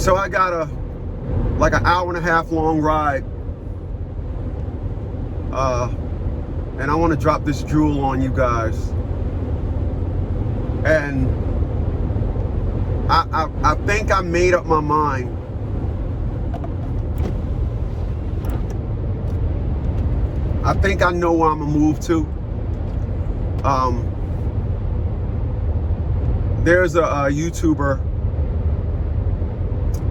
So I got like an hour and a half long ride. And I want to drop this jewel on you guys. And I think I made up my mind. I think I know where I'm gonna move to. There's a YouTuber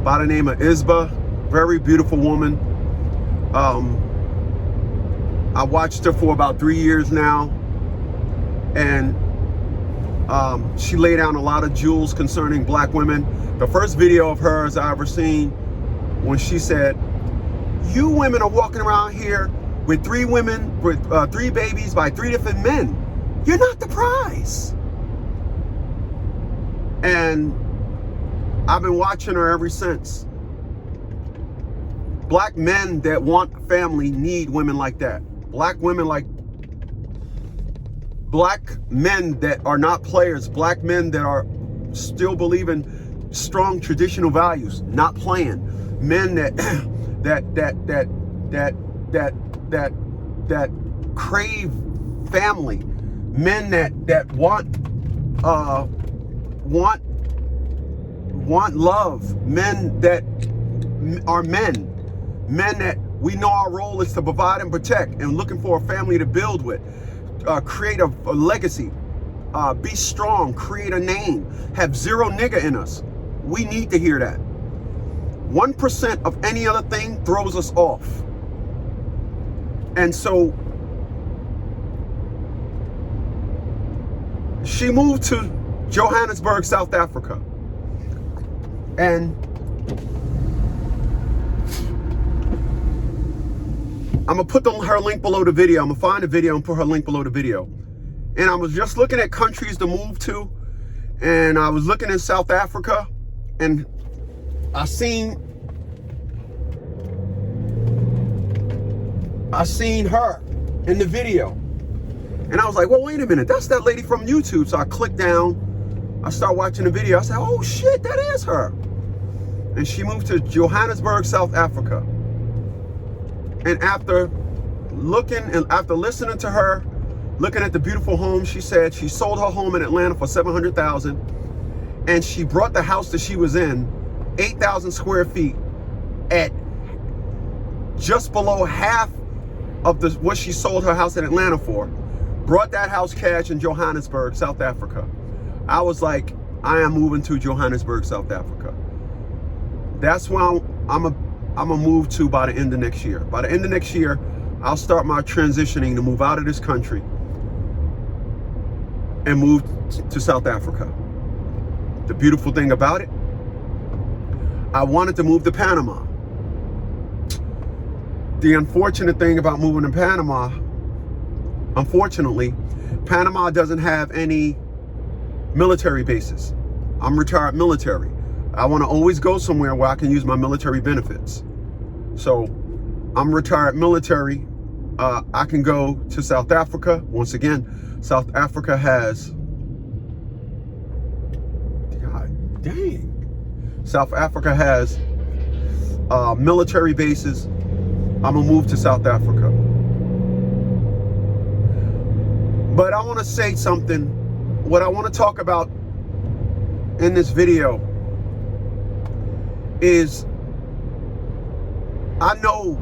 by the name of Isba, very beautiful woman. I watched her for about 3 years now, and she laid down a lot of jewels concerning black women. The first video of hers I ever seen, when she said, "You women are walking around here with 3 women, with 3 babies by 3 different men. You're not the prize." And I've been watching her ever since. Black men that want family need women like that. Black women like, black men that are not players, black men that are still believe in strong traditional values, not playing. Men that that crave family. Men that want love. Men that are men that we know our role is to provide and protect, and looking for a family to build with, create a legacy, be strong, create a name, have 0 nigga in us. We need to hear that. 1% of any other thing throws us off. And so she moved to Johannesburg, South Africa. And I'm gonna put her link below the video. I'm gonna find the video and put her link below the video. And I was just looking at countries to move to, and I was looking in South Africa, and I seen her in the video. And I was like, well, wait a minute, that's that lady from YouTube. So I clicked down, I start watching the video. I said, oh shit, that is her. And she moved to Johannesburg, South Africa. And after looking and after listening to her, looking at the beautiful home, she said she sold her home in Atlanta for $700,000, and she brought the house that she was in, 8,000 square feet, at just below half of what she sold her house in Atlanta for. Brought that house cash in Johannesburg, South Africa. I was like, I am moving to Johannesburg, South Africa. That's where I'm gonna move to by the end of next year. By the end of next year, I'll start my transitioning to move out of this country and move to South Africa. The beautiful thing about it, I wanted to move to Panama. The unfortunate thing about moving to Panama, unfortunately, Panama doesn't have any military bases. I'm retired military. I want to always go somewhere where I can use my military benefits. So I'm retired military. I can go to South Africa. Once again, South Africa has, God dang. South Africa has military bases. I'm gonna move to South Africa. But I want to say something. What I want to talk about in this video is, I know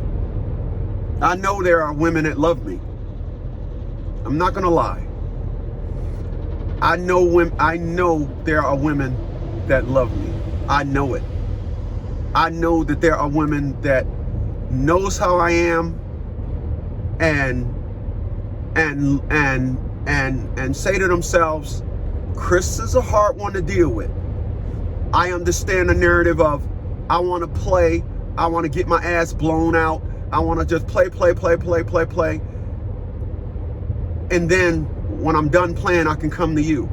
there are women that love me. I'm not gonna lie. I know there are women that love me. I know it. I know that there are women that knows how I am and say to themselves, Chris is a hard one to deal with. I understand the narrative of, I want to play, I want to get my ass blown out, I want to just play. And then when I'm done playing, I can come to you.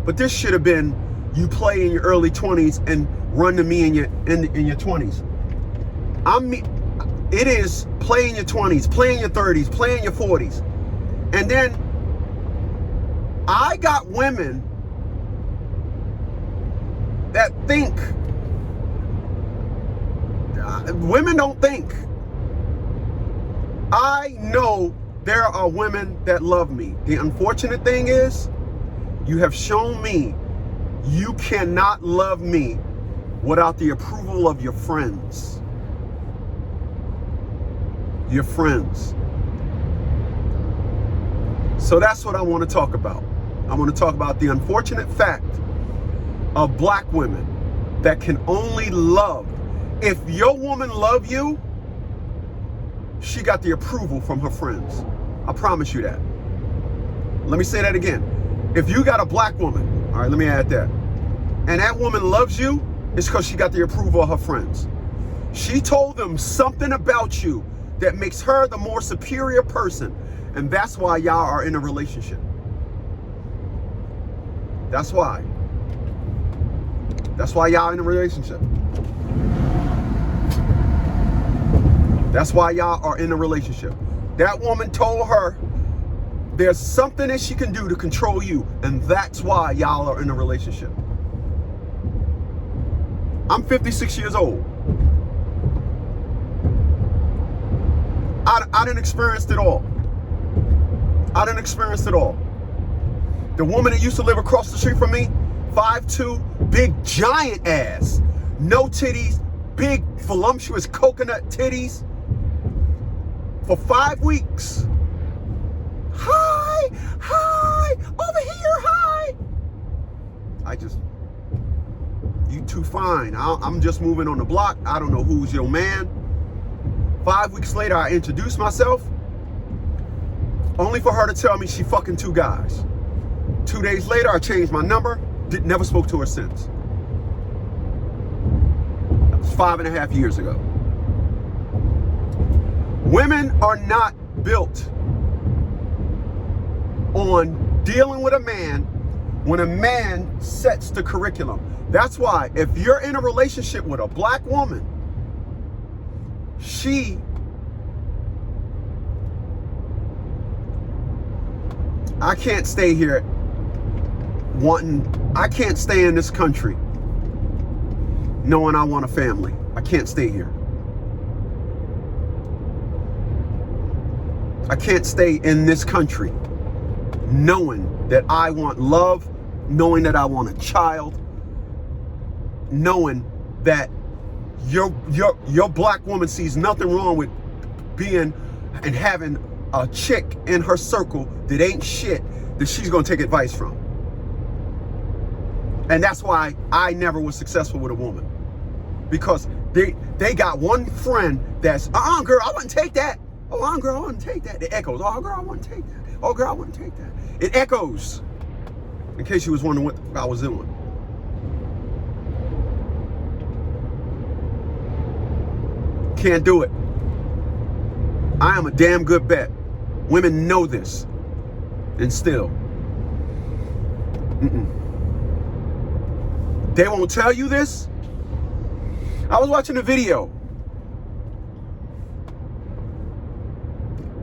But this should have been, you play in your early 20s and run to me in your 20s. It is play in your 20s, play in your 30s, play in your 40s. And then I got women that think women don't think. I know there are women that love me. The unfortunate thing is, you have shown me you cannot love me without the approval of your friends. Your friends. So that's what I want to talk about. I want to talk about the unfortunate fact of black women that can only love. If your woman love you, she got the approval from her friends. I promise you that. Let me say that again. If you got a black woman, all right, let me add that, and that woman loves you, it's because she got the approval of her friends. She told them something about you that makes her the more superior person, and that's why y'all are in a relationship. That's why. That's why y'all in a relationship. That's why y'all are in a relationship. That woman told her there's something that she can do to control you, and that's why y'all are in a relationship. I'm 56 years old. I didn't experience it all. I didn't experience it all. The woman that used to live across the street from me, 5'2", big giant ass, no titties, big voluptuous coconut titties. For 5 weeks. Hi, over here, hi. You too fine. I'm just moving on the block. I don't know who's your man. 5 weeks later, I introduced myself, only for her to tell me she fucking 2 guys. 2 days later, I changed my number, never spoke to her since. That was 5.5 years ago. Women are not built on dealing with a man when a man sets the curriculum. That's why if you're in a relationship with a black woman, I can't stay here I can't stay in this country knowing I want a family. I can't stay here. I can't stay in this country knowing that I want love, knowing that I want a child, knowing that your black woman sees nothing wrong with being and having a chick in her circle that ain't shit that she's gonna take advice from. And that's why I never was successful with a woman, because they got one friend that's girl, I wouldn't take that. Oh, girl, I wouldn't take that. It echoes. Oh, girl, I wouldn't take that. Oh, girl, I wouldn't take that. It echoes. In case you was wondering what I was doing. Can't do it. I am a damn good bet. Women know this. And still. They won't tell you this. I was watching a video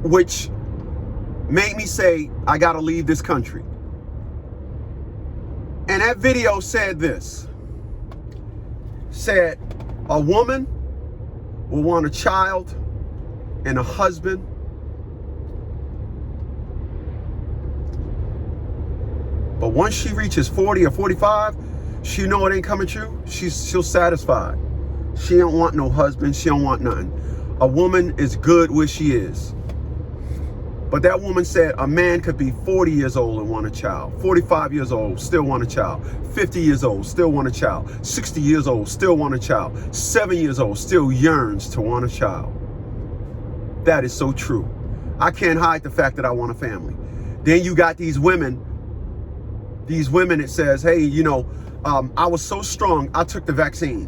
which made me say, I gotta leave this country. And that video said this. Said, a woman will want a child and a husband but once she reaches 40 or 45, she know it ain't coming true. She'll satisfied. She don't want no husband. She don't want nothing. A woman is good where she is. But that woman said a man could be 40 years old and want a child, 45 years old, still want a child, 50 years old, still want a child, 60 years old, still want a child, 7 years old, still yearns to want a child. That is so true. I can't hide the fact that I want a family. Then you got these women that says, hey, you know, I was so strong, I took the vaccine.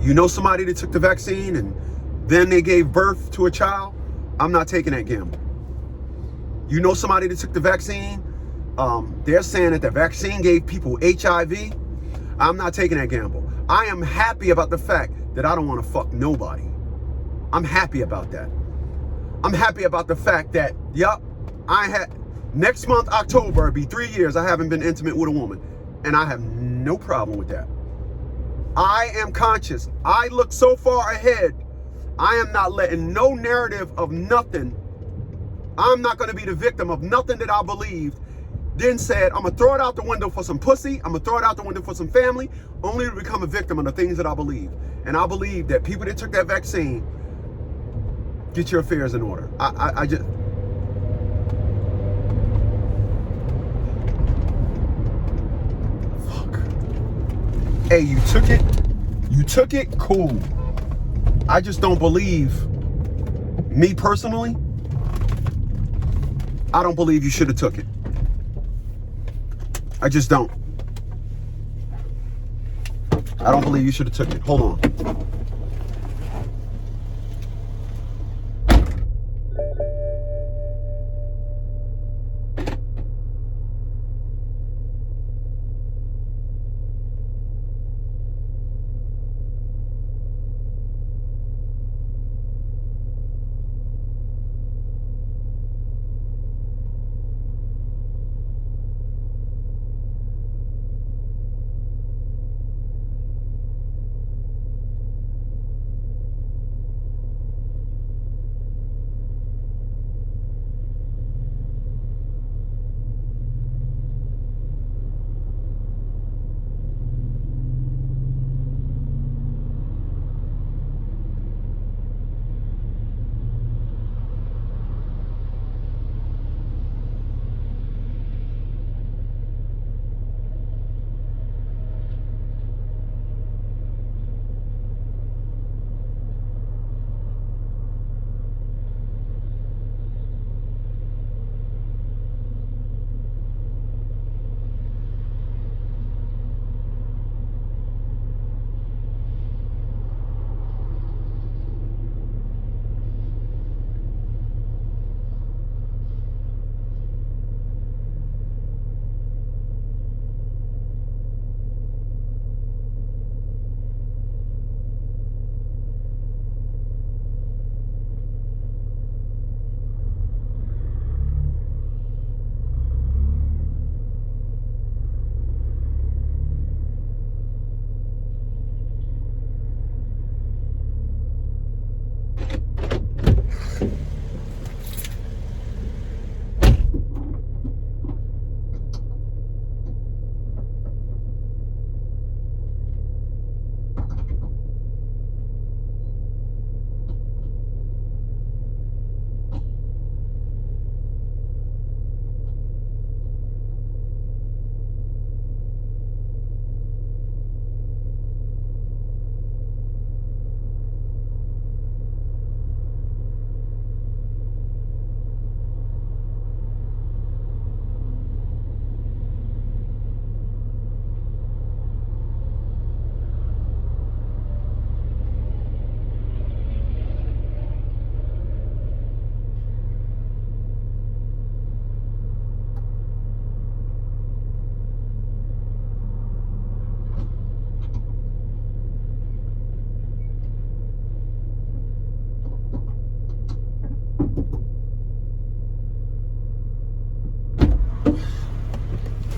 You know somebody that took the vaccine and then they gave birth to a child? I'm not taking that gamble. You know somebody that took the vaccine? They're saying that the vaccine gave people HIV. I'm not taking that gamble. I am happy about the fact that I don't want to fuck nobody. I'm happy about that. I'm happy about the fact that, next month, October, it'll be 3 years I haven't been intimate with a woman. And I have no problem with that. I am conscious. I look so far ahead. I am not letting no narrative of nothing. I'm not going to be the victim of nothing that I believed. Then said, I'm going to throw it out the window for some pussy. I'm going to throw it out the window for some family, only to become a victim of the things that I believe. And I believe that people that took that vaccine, get your affairs in order. I just... Fuck. Hey, you took it? You took it? Cool. I just don't believe, me personally, I don't believe you should have took it. I just don't. I don't believe you should have took it. Hold on.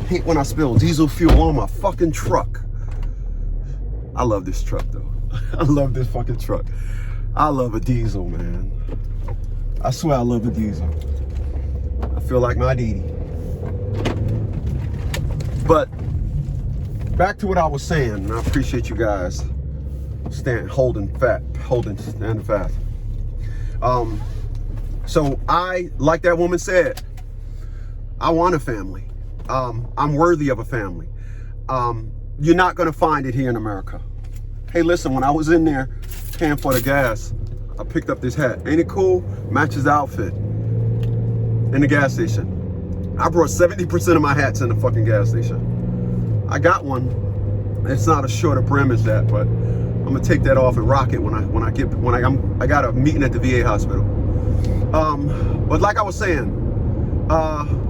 Hate when I spill diesel fuel on my fucking truck. I love this truck though. I love this fucking truck. I love a diesel, man. I swear I love a diesel. I feel like my Didi. But back to what I was saying, and I appreciate you guys standing fast. So I, like that woman said, I want a family. I'm worthy of a family. You're not gonna find it here in America. Hey, listen, when I was in there paying for the gas, I picked up this hat. Ain't it cool? Matches the outfit in the gas station. I brought 70% of my hats in the fucking gas station. I got one. It's not as short a brim as that, but I'm gonna take that off and rock it when I got a meeting at the VA hospital. But like I was saying, I'm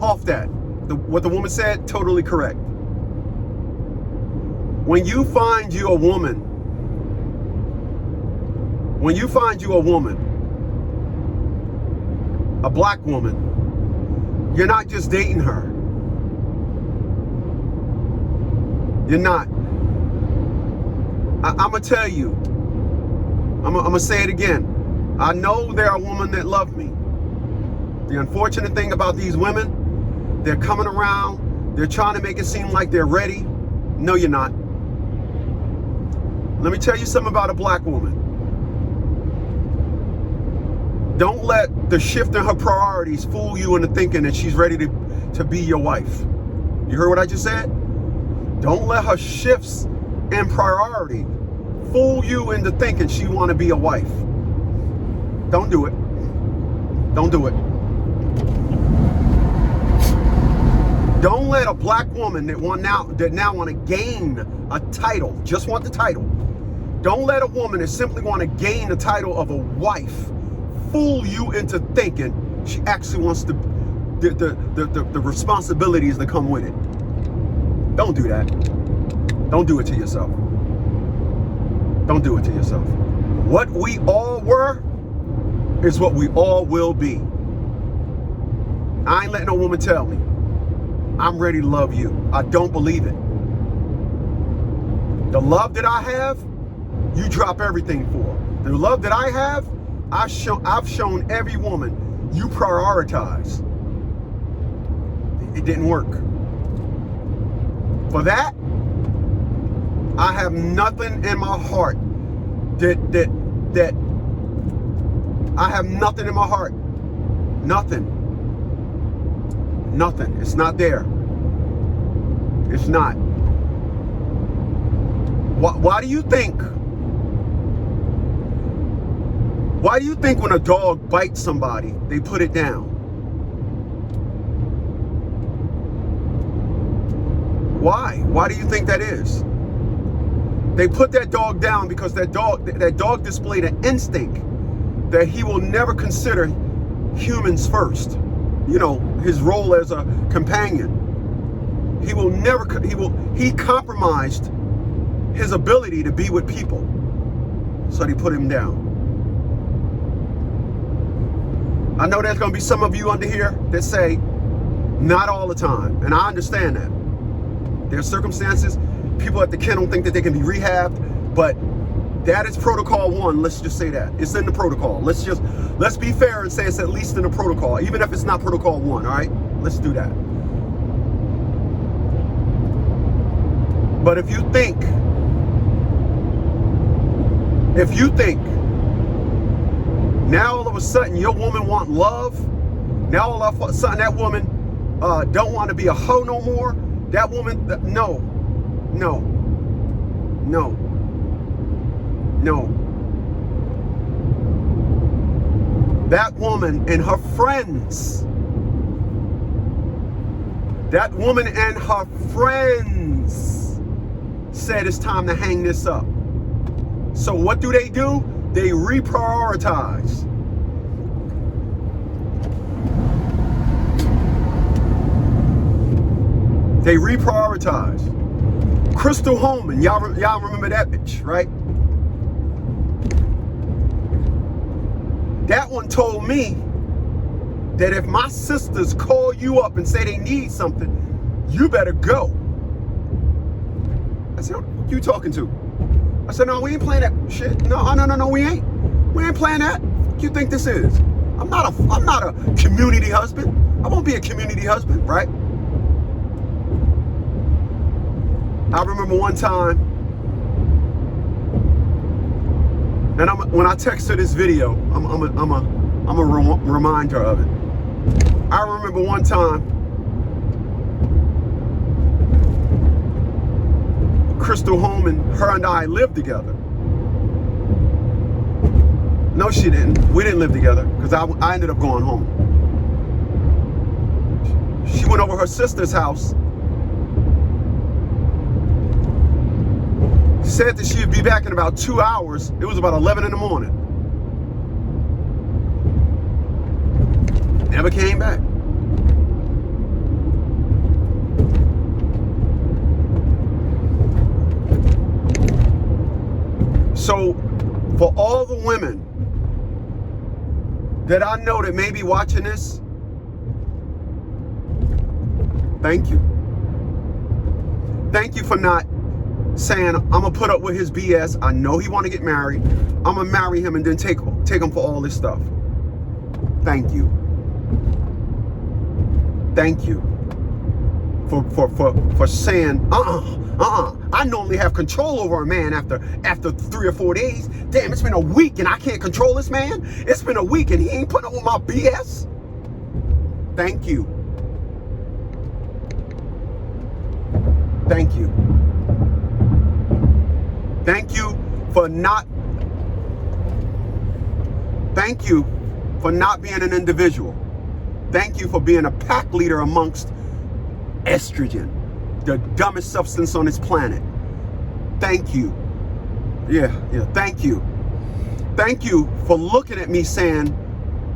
off that. What the woman said, totally correct. When you find you a woman, a black woman, you're not just dating her. You're not. I'm going to tell you. I'm going to say it again. I know there are women that love me. The unfortunate thing about these women, they're coming around. They're trying to make it seem like they're ready. No, you're not. Let me tell you something about a black woman. Don't let the shift in her priorities fool you into thinking that she's ready to be your wife. You heard what I just said? Don't let her shifts in priority fool you into thinking she want to be a wife. Don't do it. Don't do it. Don't let a black woman that now want to gain a title, just want the title. Don't let a woman that simply want to gain the title of a wife fool you into thinking she actually wants the responsibilities that come with it. Don't do that. Don't do it to yourself. Don't do it to yourself. What we all were is what we all will be. I ain't letting no woman tell me I'm ready to love you. I don't believe it. The love that I have, you drop everything for. The love that I have, I've shown every woman you prioritize. It didn't work. For that, I have nothing in my heart that I have nothing in my heart. Nothing. Nothing. It's not there. It's not. Why do you think? Why do you think when a dog bites somebody, they put it down? Why? Why do you think that is? They put that dog down because that dog displayed an instinct that he will never consider humans first. You know, his role as a companion. He compromised his ability to be with people. So they put him down. I know there's going to be some of you under here that say, not all the time. And I understand that. There are circumstances, people at the kennel think that they can be rehabbed, but that is protocol 1. Let's just say that. It's in the protocol. Let's be fair and say it's at least in the protocol, even if it's not protocol 1, all right? Let's do that. But if you think now all of a sudden your woman want love, now all of a sudden that woman don't want to be a hoe no more, that woman, no. That woman and her friends, said it's time to hang this up. So what do? They reprioritize. They reprioritize. Crystal Holman, y'all remember that bitch, right? That one told me that if my sisters call you up and say they need something, you better go. I said, who you talking to? I said, no, we ain't playing that shit. No, we ain't. We ain't playing that. What you think this is? I'm not a community husband. I won't be a community husband, right? I remember one time, and when I text her this video, I'm a remind her of it. I remember one time, Crystal Holman, her and I lived together. No, she didn't. We didn't live together because I ended up going home. She went over her sister's house. Said that she'd be back in about 2 hours. It was about 11 in the morning. Never came back. So, for all the women that I know that may be watching this, thank you. Thank you for not saying, I'm going to put up with his BS. I know he want to get married. I'm going to marry him and then take him for all this stuff. Thank you. Thank you for saying, I normally have control over a man after 3 or 4 days. Damn, it's been a week and I can't control this man. It's been a week and he ain't putting up with my BS. Thank you. Thank you. Thank you for not being an individual. Thank you for being a pack leader amongst estrogen, the dumbest substance on this planet. Thank you. Yeah, thank you. Thank you for looking at me saying,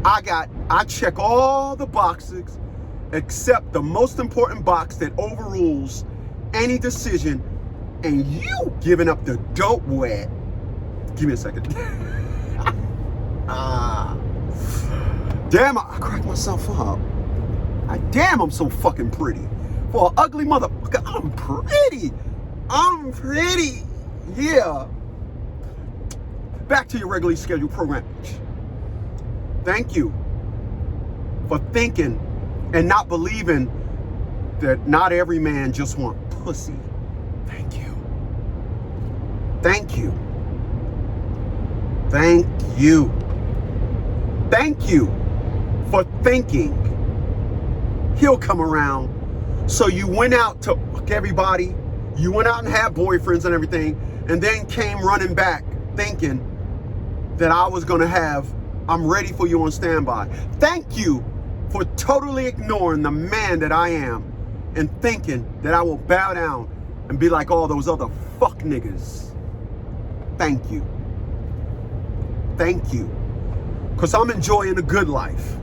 I check all the boxes except the most important box that overrules any decision, and you giving up the dope wet. Give me a second. Damn, I cracked myself up. Damn, I'm so fucking pretty. For an ugly motherfucker, I'm pretty. I'm pretty. Yeah. Back to your regularly scheduled program. Thank you for thinking and not believing that not every man just wants pussy. Thank you. Thank you. Thank you. Thank you for thinking he'll come around. So you went out to fuck everybody. You went out and had boyfriends and everything, and then came running back thinking that I was gonna I'm ready for you on standby. Thank you for totally ignoring the man that I am and thinking that I will bow down and be like all those other fuck niggas. Thank you. Thank you. Because I'm enjoying a good life.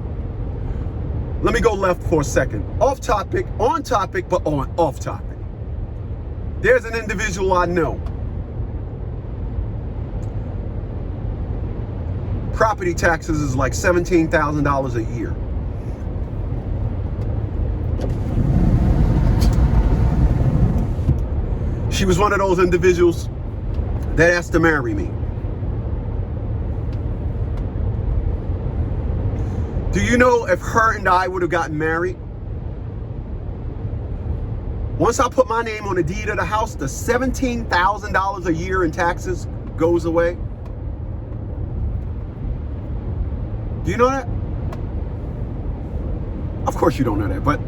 Let me go left for a second. Off topic, on topic, but off topic. There's an individual I know. Property taxes is like $17,000 a year. She was one of those individuals that asked to marry me. Do you know if her and I would have gotten married? Once I put my name on the deed of the house, the $17,000 a year in taxes goes away. Do you know that? Of course you don't know that, but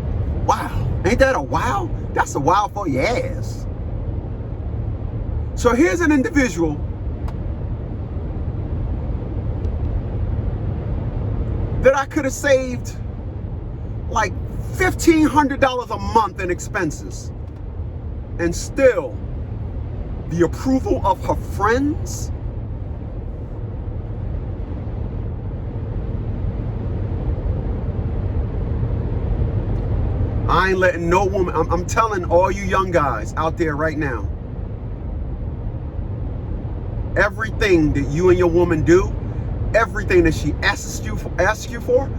wow. Ain't that a wow? That's a wow for your ass. So here's an individual that I could have saved like $1,500 a month in expenses, and still the approval of her friends. I ain't letting no woman, I'm telling all you young guys out there right now, everything that you and your woman do, everything that she asks you for,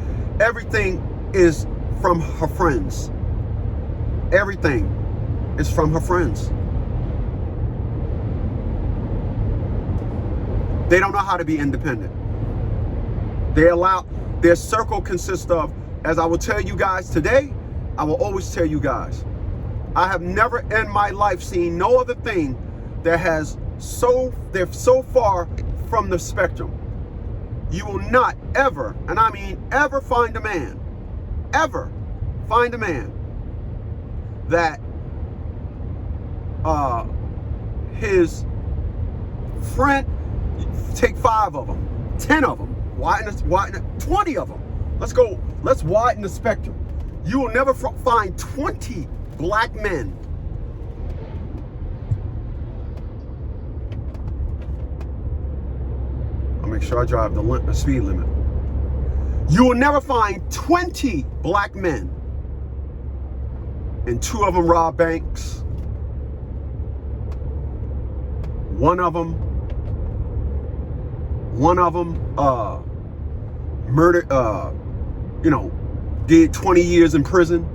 everything is from her friends. Everything is from her friends. They don't know how to be independent. Their circle consists of, as I will tell you guys today, I will always tell you guys, I have never in my life seen no other thing that they're so far from the spectrum. You will not ever, and I mean ever, find a man that his friend, take 5 of them, 10 of them, widen 20 of them. Let's widen the spectrum. You will never find 20 black men make sure I drive the speed limit. You will never find 20 black men and 2 of them rob banks. One of them murdered, did 20 years in prison.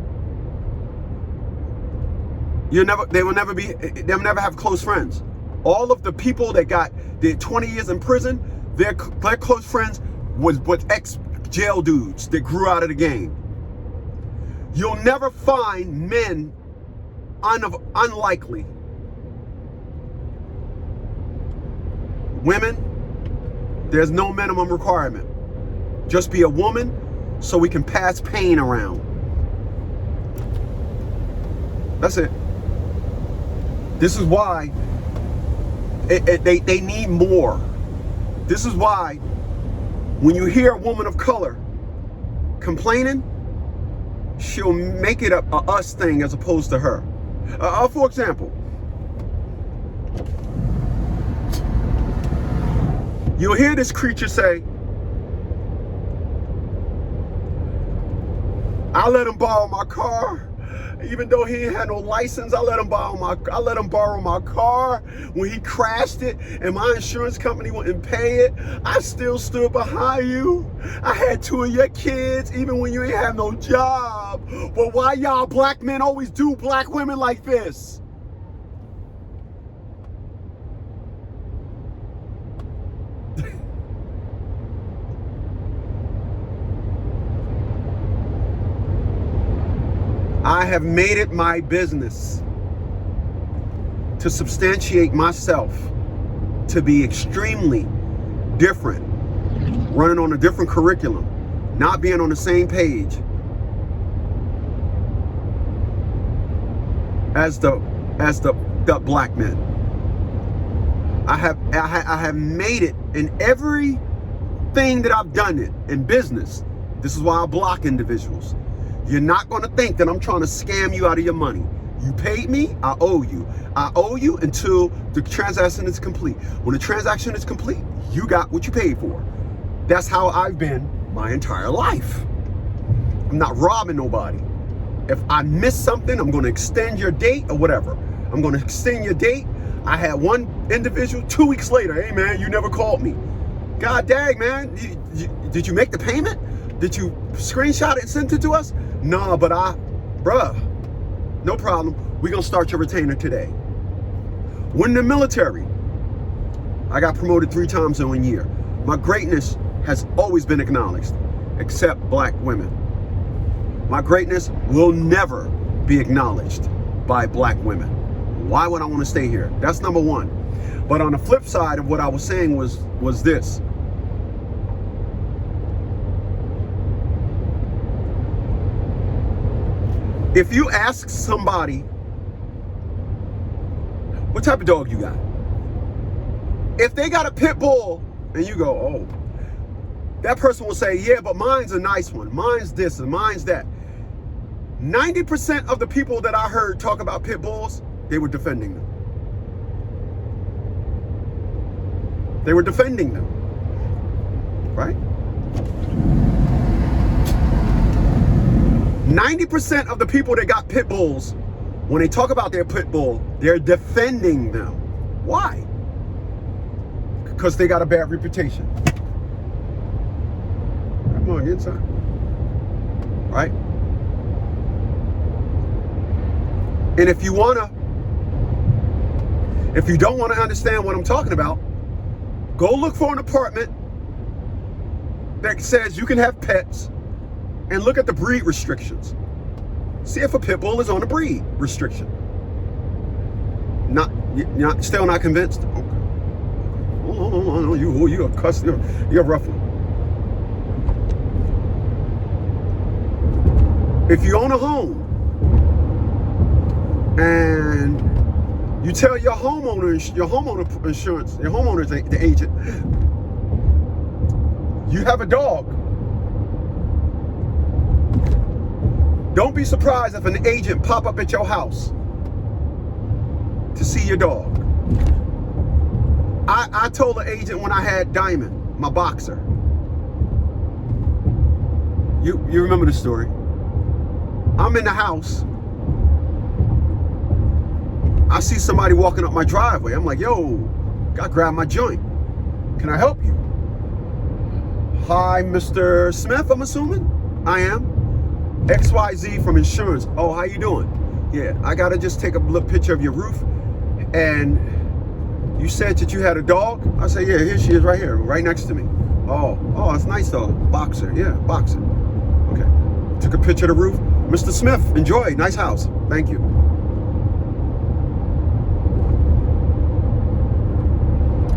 They'll never have close friends. All of the people that did 20 years in prison, their close friends was ex-jail dudes that grew out of the game. You'll never find men unlikely. Women, there's no minimum requirement. Just be a woman so we can pass pain around. That's it. This is why they need more. This is why when you hear a woman of color complaining, she'll make it a us thing as opposed to her. For example, you'll hear this creature say, I let him borrow my car. Even though he ain't had no license, I let him borrow my car. When he crashed it and my insurance company wouldn't pay it, I still stood behind you. I had 2 of your kids, even when you ain't have no job. But why y'all black men always do black women like this? I have made it my business to substantiate myself to be extremely different, running on a different curriculum, not being on the same page as the black men. I have made it in everything that I've done it in business. This is why I block individuals. You're not going to think that I'm trying to scam you out of your money. You paid me, I owe you. I owe you until the transaction is complete. When the transaction is complete, you got what you paid for. That's how I've been my entire life. I'm not robbing nobody. If I miss something, I'm going to extend your date or whatever. I'm going to extend your date. I had one individual 2 weeks later, hey man, you never called me. God dang, man, did you make the payment? Did you screenshot it and send it to us? No, but bruh, no problem. We're going to start your retainer today. When in the military, I got promoted 3 times in 1 year. My greatness has always been acknowledged, except black women. My greatness will never be acknowledged by black women. Why would I want to stay here? That's number one. But on the flip side of what I was saying was this. If you ask somebody, what type of dog you got? If they got a pit bull and you go, oh, that person will say, yeah, but mine's a nice one. Mine's this and mine's that. 90% of the people that I heard talk about pit bulls, they were defending them. They were defending them, right? 90% of the people that got pit bulls, when they talk about their pit bull, they're defending them. Why? Because they got a bad reputation. Come on, get inside. Right? And if you don't want to understand what I'm talking about, go look for an apartment that says you can have pets and look at the breed restrictions. See if a pit bull is on a breed restriction. Still not convinced? Okay. Oh, you're a cuss. You're a rough one. If you own a home and you tell your homeowner insurance, your homeowner's the agent, you have a dog. Don't be surprised if an agent pop up at your house to see your dog. I told the agent when I had Diamond, my boxer. You remember the story. I'm in the house. I see somebody walking up my driveway. I'm like, yo, gotta grab my joint. Can I help you? Hi, Mr. Smith, I'm assuming. I am. XYZ from insurance. Oh, how you doing? Yeah, I gotta just take a picture of your roof. And you said that you had a dog? I said, yeah, here she is right here, right next to me. Oh, it's nice dog. Boxer, yeah, boxer. Okay, took a picture of the roof. Mr. Smith, enjoy, nice house. Thank you.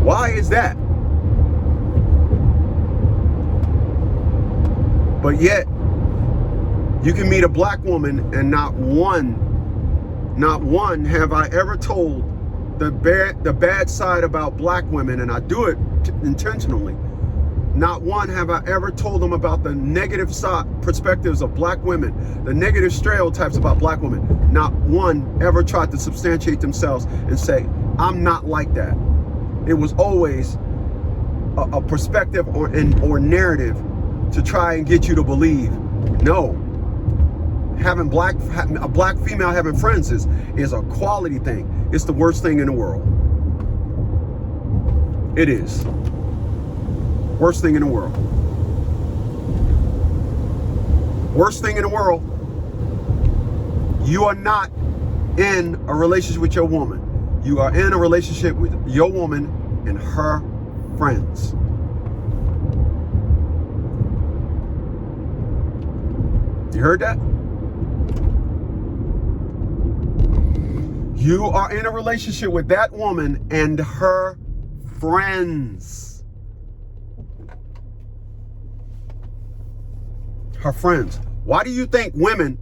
Why is that? But yet, you can meet a black woman and not one have I ever told the bad side about black women, and I do it intentionally. Not one have I ever told them about the negative side perspectives of black women, the negative stereotypes about black women. Not one ever tried to substantiate themselves and say, I'm not like that. It was always a perspective or narrative to try and get you to believe. No, having a black female having friends is a quality thing. It's the worst thing in the world. It is. Worst thing in the world. Worst thing in the world. You are not in a relationship with your woman. You are in a relationship with your woman and her friends. You heard that? You are in a relationship with that woman and her friends. Her friends. Why do you think women,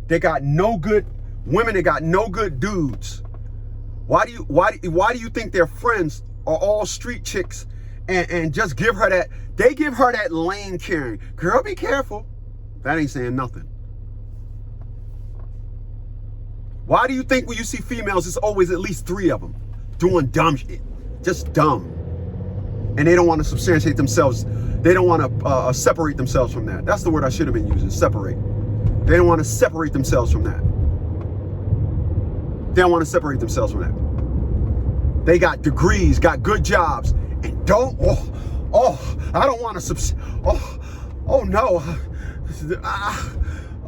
they got no good dudes? Why do you think their friends are all street chicks and just give her that? They give her that lane carrying. Girl, be careful. That ain't saying nothing. Why do you think when you see females, it's always at least 3 of them doing dumb shit? Just dumb. And they don't want to substantiate themselves. They don't want to separate themselves from that. That's the word I should have been using, separate. They don't want to separate themselves from that. They don't want to separate themselves from that. They got degrees, got good jobs, and don't, I don't want to, oh no.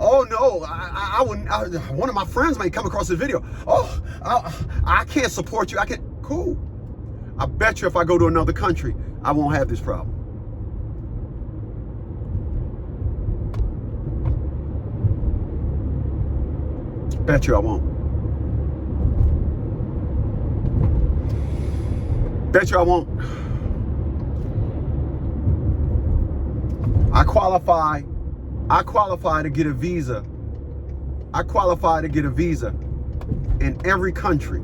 Oh no, I wouldn't. One of my friends may come across this video. Oh, I can't support you. I can't. Cool. I bet you if I go to another country, I won't have this problem. Bet you I won't. Bet you I won't. I qualify to get a visa. I qualify to get a visa in every country.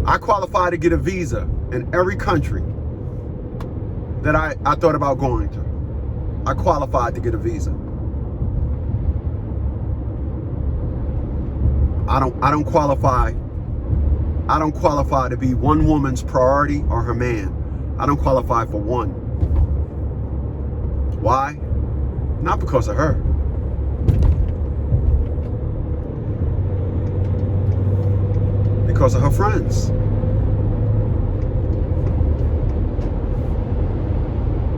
I qualify to get a visa in every country that I thought about going to. I qualified to get a visa. I don't qualify to be one woman's priority or her man. I don't qualify for one. Why? Not because of her. Because of her friends.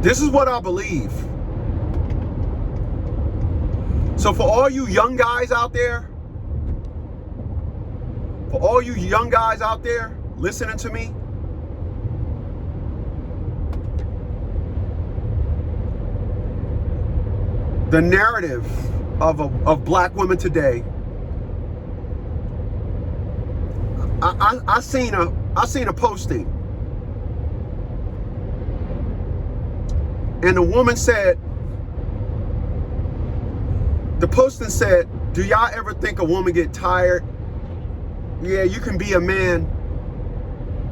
This is what I believe. So for all you young guys out there, listening to me, the narrative of black women today, I seen a posting, and the woman said, the posting said, do y'all ever think a woman get tired? Yeah, you can be a man.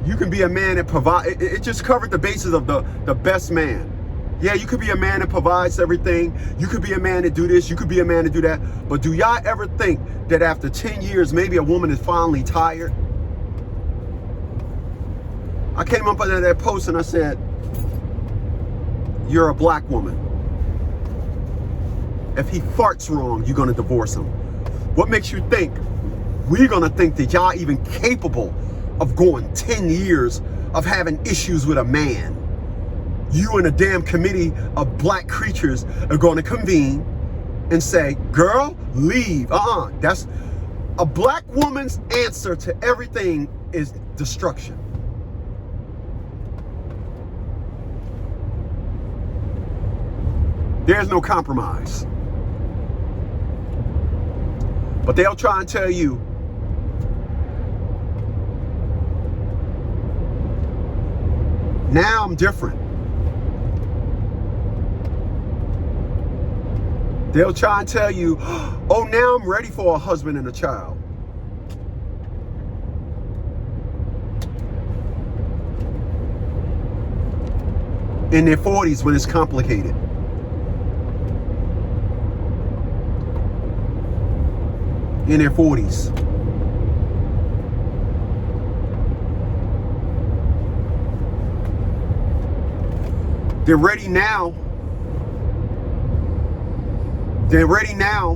You can be a man that provide. It just covered the basis of the best man. Yeah, you could be a man that provides everything. You could be a man that do this. You could be a man to do that. But do y'all ever think that after 10 years, maybe a woman is finally tired? I came up under that post and I said, you're a black woman. If he farts wrong, you're gonna divorce him. What makes you think we're gonna think that y'all even capable of going 10 years of having issues with a man. You and a damn committee of black creatures are going to convene and say, girl, leave. That's a black woman's answer to everything is destruction. There's no compromise. But they'll try and tell you, now I'm different. They'll try and tell you, oh, now I'm ready for a husband and a child. In their 40s when it's complicated. In their 40s. They're ready now. They're ready now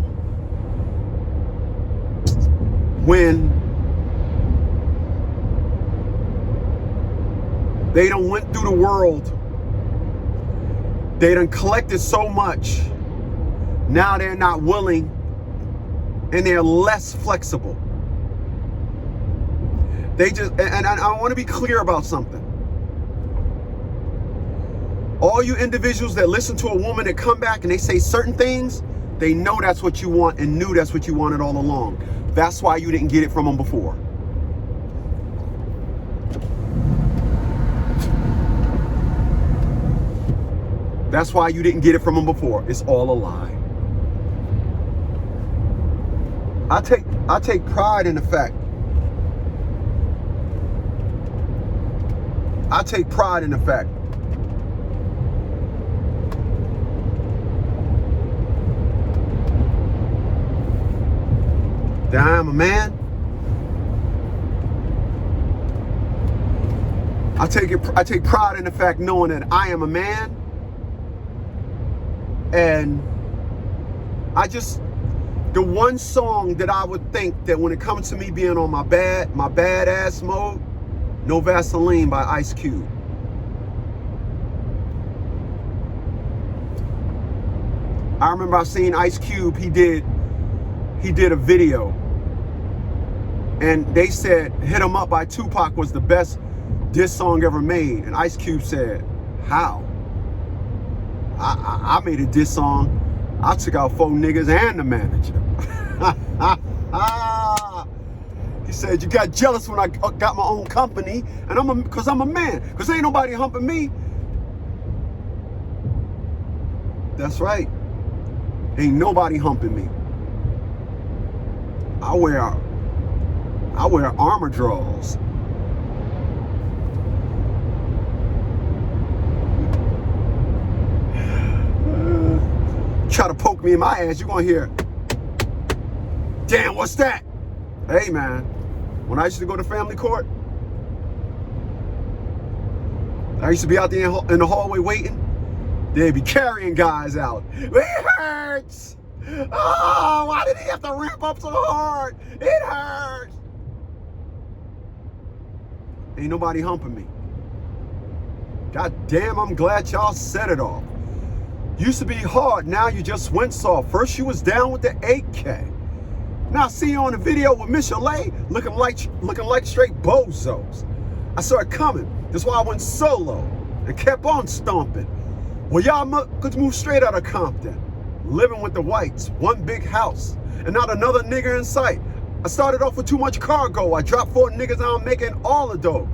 when they done went through the world. They done collected so much. Now they're not willing and they're less flexible. They just, and I want to be clear about something. All you individuals that listen to a woman that come back and they say certain things, they know that's what you want and knew that's what you wanted all along. That's why you didn't get it from them before. That's why you didn't get it from them before. It's all a lie. I take pride in the fact. I take pride in the fact that I am a man. I take pride in the fact knowing that I am a man. And the one song that I would think that when it comes to me being on my badass mode, No Vaseline by Ice Cube. I remember I seen Ice Cube, he did a video. And they said Hit 'Em Up by Tupac was the best diss song ever made. And Ice Cube said, how? I made a diss song. I took out 4 niggas and the manager. He said, you got jealous when I got my own company, and because I'm a man, because ain't nobody humping me. That's right. Ain't nobody humping me. I wear armor drawers. Try to poke me in my ass, you're gonna hear, damn, what's that? Hey man, when I used to go to family court, I used to be out there in the hallway waiting. They'd be carrying guys out. It hurts. Oh, why did he have to ramp up so hard? It hurts. Ain't nobody humping me. God damn, I'm glad y'all set it off. Used to be hard, now you just went soft. First you was down with the 8K. Now I see you on the video with Miss Chalet looking like straight bozos. I saw it coming. That's why I went solo and kept on stomping. Well, y'all could move straight out of Compton. Living with the whites, one big house, and not another nigga in sight. I started off with too much cargo. I dropped 4 niggas and I'm making all the dough.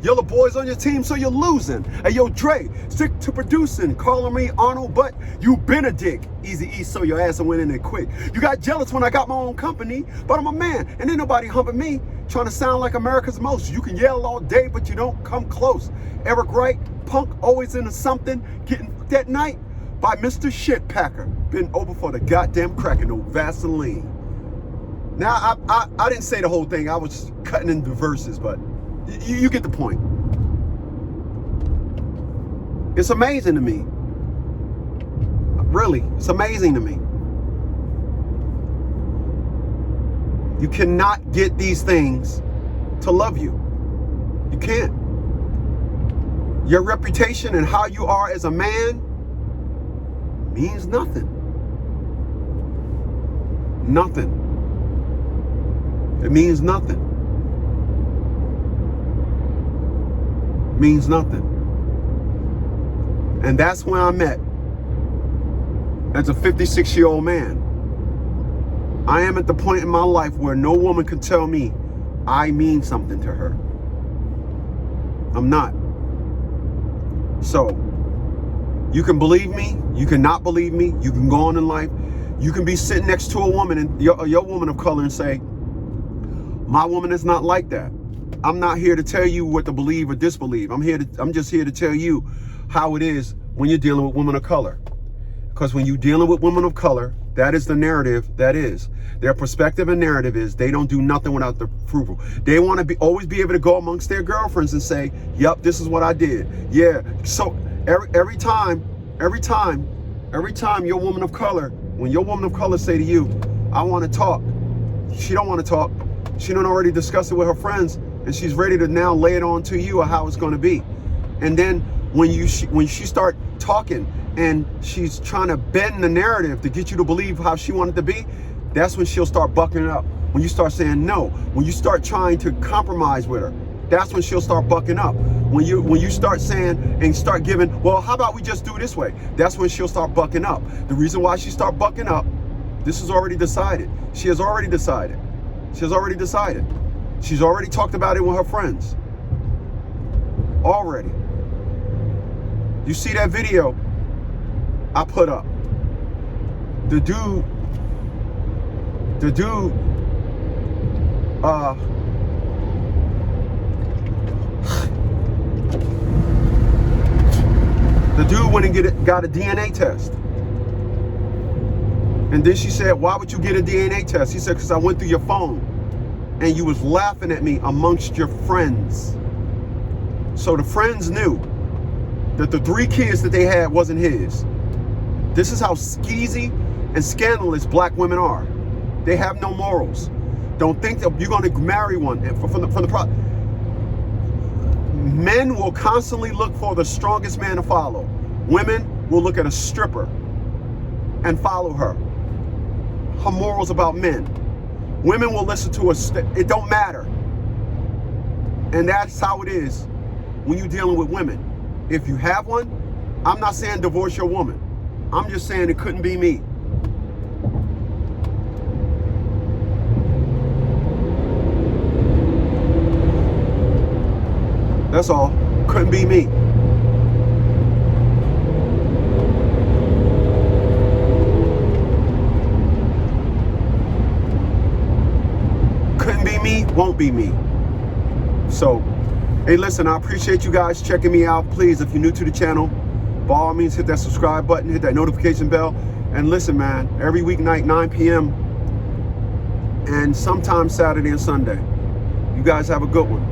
Yellow boys on your team, so you're losing. Hey, yo, Dre, stick to producing. Calling me Arnold, but you been a dick. Easy E, so your ass and went in there quick. You got jealous when I got my own company, but I'm a man, and ain't nobody humping me. Trying to sound like America's Most. You can yell all day, but you don't come close. Eric Wright, punk always into something. Getting that night by Mr. Shitpacker. Been over for the goddamn crack and no Vaseline. Now, I didn't say the whole thing. I was just cutting into verses, but you get the point. It's amazing to me. Really, it's amazing to me. You cannot get these things to love you. You can't. Your reputation and how you are as a man means nothing. Nothing. It means nothing. It means nothing. And that's where I'm at as a 56-year-old man. I am at the point in my life where no woman can tell me I mean something to her. I'm not. So, you can believe me, you can not believe me, you can go on in life. You can be sitting next to a woman, and your woman of color, and say, my woman is not like that. I'm not here to tell you what to believe or disbelieve. I'm just here to tell you how it is when you're dealing with women of color. Because when you're dealing with women of color, that is the narrative that is. Their perspective and narrative is they don't do nothing without the approval. They want to always be able to go amongst their girlfriends and say, yep, this is what I did. Yeah. So every time your woman of color, when your woman of color say to you, I want to talk, she don't want to talk. She don't already discuss it with her friends, and she's ready to now lay it on to you or how it's going to be. And then when she start talking and she's trying to bend the narrative to get you to believe how she wanted to be, that's when she'll start bucking up. When you start saying no, when you start trying to compromise with her, that's when she'll start bucking up. When you start saying and start giving, well, how about we just do it this way? That's when she'll start bucking up. The reason why she start bucking up, this is already decided. She has already decided. She has already decided. She's already talked about it with her friends. Already. You see that video I put up? The dude, went and got a DNA test. And then she said, why would you get a DNA test? He said, because I went through your phone and you was laughing at me amongst your friends. So the friends knew that the 3 kids that they had wasn't his. This is how skeezy and scandalous black women are. They have no morals. Don't think that you're going to marry one from the men will constantly look for the strongest man to follow. Women will look at a stripper and follow her. Her morals about men. Women will listen to it don't matter. And that's how it is when you're dealing with women. If you have one, I'm not saying divorce your woman. I'm just saying it couldn't be me. That's all. Couldn't be me. Couldn't be me, won't be me. So, hey, listen, I appreciate you guys checking me out. Please, if you're new to the channel, by all means, hit that subscribe button, hit that notification bell. And listen, man, every weeknight, 9 p.m. and sometimes Saturday and Sunday. You guys have a good one.